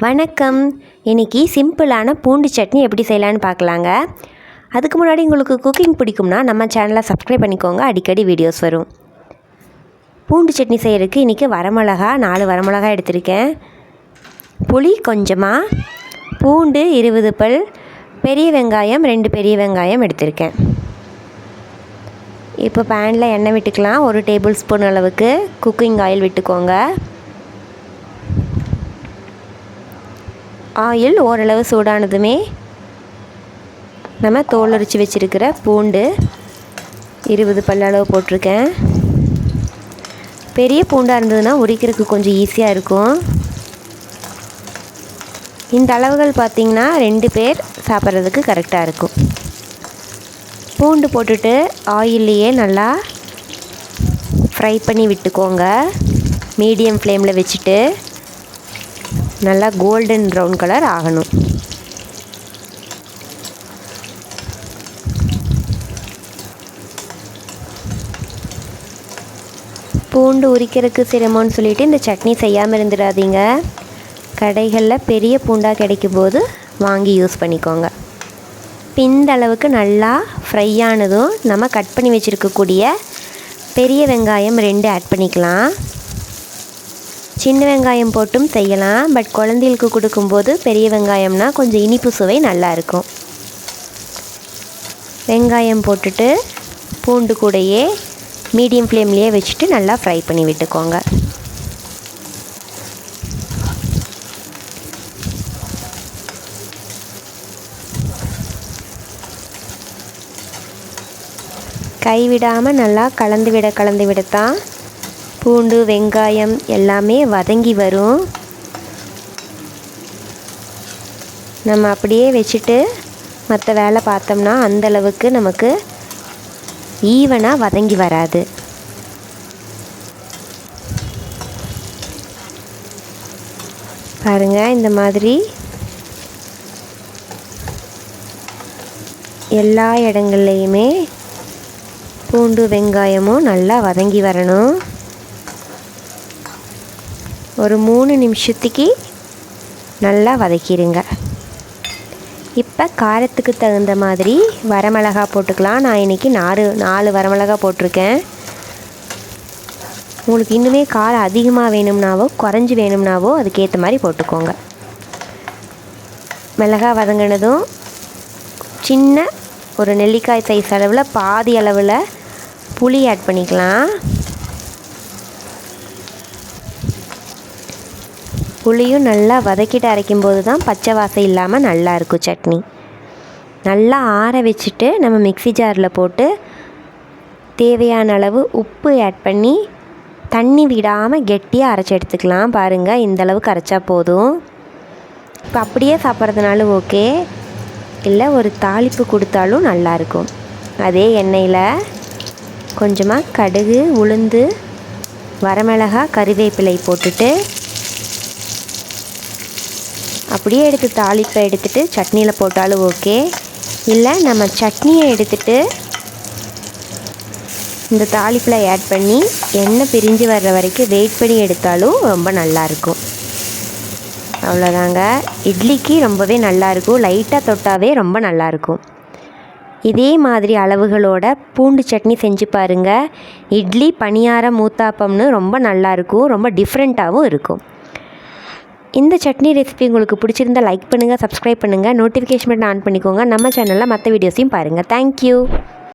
வணக்கம். இன்றைக்கி சிம்பிளான பூண்டு சட்னி எப்படி செய்யலான்னு பார்க்கலாங்க. அதுக்கு முன்னாடி உங்களுக்கு குக்கிங் பிடிக்கும்னா நம்ம சேனலை சப்ஸ்கிரைப் பண்ணிக்கோங்க. அடிக்கடி வீடியோஸ் வரும். பூண்டு சட்னி செய்கிறதுக்கு இன்றைக்கி 4 வரமிளகா எடுத்திருக்கேன். புளி கொஞ்சமாக, பூண்டு 20 பல், பெரிய வெங்காயம் 2 பெரிய வெங்காயம் எடுத்திருக்கேன். இப்போ பேனில் எண்ணெய் விட்டுக்கலாம். 1 டேபிள் ஸ்பூன் அளவுக்கு குக்கிங் ஆயில் விட்டுக்கோங்க. ஆயில் ஓரளவு சூடானதுமே நம்ம தோல் உரித்து வச்சுருக்கிற பூண்டு 20 பல் அளவு போட்டிருக்கேன். பெரிய பூண்டாக இருந்ததுன்னா உரிக்கிறதுக்கு கொஞ்சம் ஈஸியாக இருக்கும். இந்த அளவுகள் பார்த்திங்கன்னா 2 பேர் சாப்பிட்றதுக்கு கரெக்டாக இருக்கும். பூண்டு போட்டுட்டு ஆயில்லையே நல்லா ஃப்ரை பண்ணி விட்டுக்கோங்க. மீடியம் ஃப்ளேமில் வச்சுட்டு நல்லா கோல்டன் ப்ரௌன் கலர் ஆகணும். பூண்டு உரிக்கிறதுக்கு சிரமம்னு சொல்லிவிட்டு இந்த சட்னி செய்யாமல் இருந்துடாதீங்க. கடைகளில் பெரிய பூண்டாக கிடைக்கும் போது வாங்கி யூஸ் பண்ணிக்கோங்க. இந்த அளவுக்கு நல்லா ஃப்ரை ஆனதும் நம்ம கட் பண்ணி வச்சுருக்கக்கூடிய பெரிய வெங்காயம் 2 ஆட் பண்ணிக்கலாம். சின்ன வெங்காயம் போட்டும் செய்யலாம். பட் குழந்தைகளுக்கு கொடுக்கும்போது பெரிய வெங்காயம்னா கொஞ்சம் இனிப்பு சுவை நல்லாயிருக்கும். வெங்காயம் போட்டுட்டு பூண்டு கூடையே மீடியம் ஃப்ளேம்லேயே வச்சுட்டு நல்லா ஃப்ரை பண்ணி விட்டுக்கோங்க. கைவிடாமல் நல்லா கலந்து விடத்தான் பூண்டு வெங்காயம் எல்லாமே வதங்கி வரும். நம்ம அப்படியே வச்சுட்டு மற்ற வேலை பார்த்தோம்னா அந்தளவுக்கு நமக்கு ஈவனாக வதங்கி வராது. பாருங்கள், இந்த மாதிரி எல்லா இடங்கள்லையுமே பூண்டு வெங்காயமும் நல்லா வதங்கி வரணும். ஒரு 3 நிமிஷத்துக்கு நல்லா வதக்கிடுங்க. இப்போ காரத்துக்கு தகுந்த மாதிரி வரமிளகா போட்டுக்கலாம். நான் இன்றைக்கி 4 வரமிளகா போட்டிருக்கேன். உங்களுக்கு இன்னுமே காரம் அதிகமாக வேணும்னாவோ குறைஞ்சி வேணும்னாவோ அதுக்கேற்ற மாதிரி போட்டுக்கோங்க. மிளகா வதங்கினதும் சின்ன ஒரு நெல்லிக்காய் சைஸ் அளவில் பாதி அளவில் புளி ஆட் பண்ணிக்கலாம். புளியும் நல்லா வதக்கிட்டு அரைக்கும்போது தான் பச்சை வாசம் இல்லாமல் நல்லாயிருக்கும் சட்னி. நல்லா ஆற வச்சுட்டு நம்ம மிக்ஸி ஜாரில் போட்டு தேவையான அளவு உப்பு ஆட் பண்ணி தண்ணி விடாமல் கெட்டியாக அரைச்சி எடுத்துக்கலாம். பாருங்கள், இந்தளவுக்கு அரைச்சா போதும். இப்போ அப்படியே சாப்பிட்றதுனால ஓகே, இல்லை ஒரு தாளிப்பு கொடுத்தாலும் நல்லாயிருக்கும். அதே எண்ணெயில் கொஞ்சமாக கடுகு, உளுந்து, வரமிளகா, கறிவேப்பிலை போட்டுட்டு அப்படியே எடுத்து தாளிப்பை எடுத்துகிட்டு சட்னியில் போட்டாலும் ஓகே, இல்லை நம்ம சட்னியை எடுத்துகிட்டு இந்த தாளிப்பில் ஆட் பண்ணி எண்ணெய் பிரிஞ்சு வர்ற வரைக்கும் வெயிட் பண்ணி எடுத்தாலும் ரொம்ப நல்லாயிருக்கும். அவ்வளோதாங்க. இட்லிக்கு ரொம்பவே நல்லாயிருக்கும். லைட்டாக தொட்டாவே ரொம்ப நல்லாயிருக்கும். இதே மாதிரி அளவுகளோட பூண்டு சட்னி செஞ்சு பாருங்கள். இட்லி, பணியாரம், ஊத்தாப்பம்னு ரொம்ப நல்லாயிருக்கும். ரொம்ப டிஃப்ரெண்ட்டாகவும் இருக்கும். இந்த சட்னி ரெசிபி உங்களுக்கு பிடிச்சிருந்தால் லைக் பண்ணுங்கள், சப்ஸ்கிரைப் பண்ணுங்கள், நோட்டிஃபிகேஷன் பட்டன் ஆன் பண்ணிக்கோங்க. நம்ம சேனலில் மற்ற வீடியோஸையும் பாருங்கள். தேங்க்யூ.